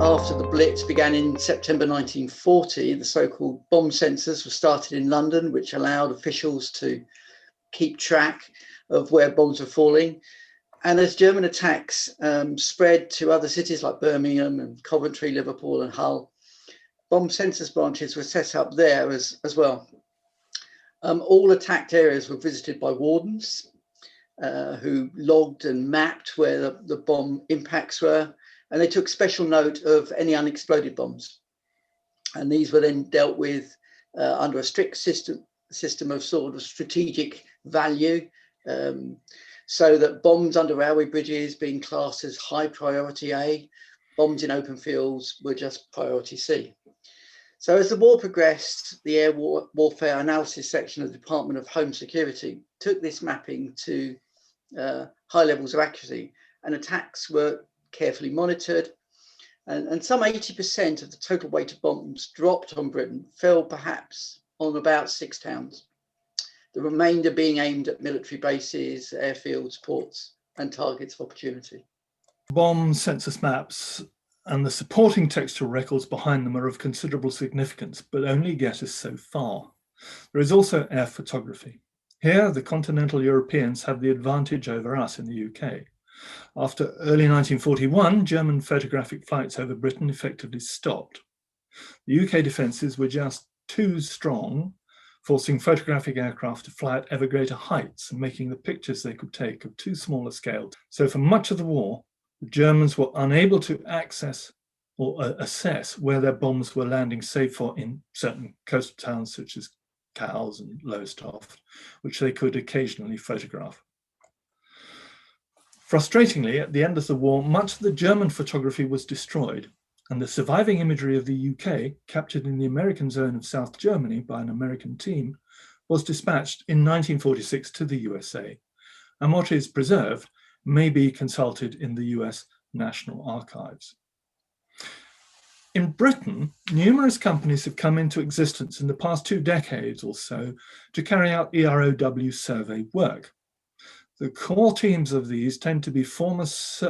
after the Blitz began in September 1940, the so-called bomb sensors were started in London, which allowed officials to keep track of where bombs were falling. And as German attacks spread to other cities like Birmingham and Coventry, Liverpool and Hull, bomb sensors branches were set up there as well. All attacked areas were visited by wardens who logged and mapped where the bomb impacts were, and they took special note of any unexploded bombs. And these were then dealt with under a strict system of sort of strategic value, so that bombs under railway bridges being classed as high priority A, bombs in open fields were just priority C. So as the war progressed, the Air Warfare Analysis section of the Department of Home Security took this mapping to high levels of accuracy, and attacks were carefully monitored. And some 80% of the total weight of bombs dropped on Britain fell perhaps on about 6 towns, the remainder being aimed at military bases, airfields, ports, and targets of opportunity. Bomb census maps and the supporting textual records behind them are of considerable significance, but only get us so far. There is also air photography. Here, the continental Europeans have the advantage over us in the UK. After early 1941, German photographic flights over Britain effectively stopped. The UK defences were just too strong, forcing photographic aircraft to fly at ever greater heights and making the pictures they could take of too small a scale. So for much of the war, the Germans were unable to access or assess where their bombs were landing, save for in certain coastal towns such as Cowes and Lowestoft, which they could occasionally photograph. Frustratingly, at the end of the war, much of the German photography was destroyed, and the surviving imagery of the UK, captured in the American zone of South Germany by an American team, was dispatched in 1946 to the USA, and what is preserved may be consulted in the US National Archives. In Britain, numerous companies have come into existence in the past 2 decades or so to carry out EROW survey work. The core teams of these tend to be former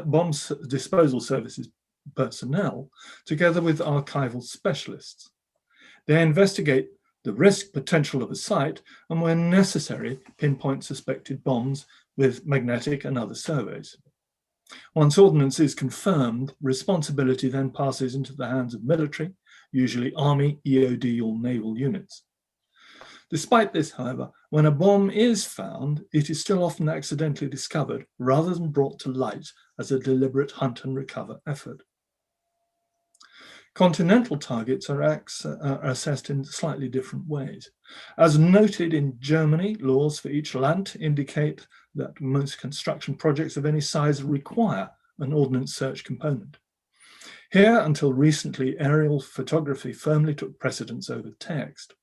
bomb disposal services personnel, together with archival specialists. They investigate the risk potential of a site and, where necessary, pinpoint suspected bombs with magnetic and other surveys. Once ordnance is confirmed, responsibility then passes into the hands of military, usually Army, EOD or naval units. Despite this, however, when a bomb is found, it is still often accidentally discovered rather than brought to light as a deliberate hunt and recover effort. Continental targets are assessed in slightly different ways. As noted in Germany, laws for each Land indicate that most construction projects of any size require an ordnance search component. Here, until recently, aerial photography firmly took precedence over text.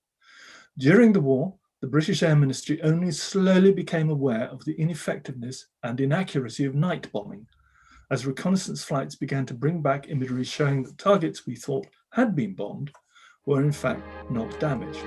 During the war, the British Air Ministry only slowly became aware of the ineffectiveness and inaccuracy of night bombing, as reconnaissance flights began to bring back imagery showing that targets we thought had been bombed were in fact not damaged.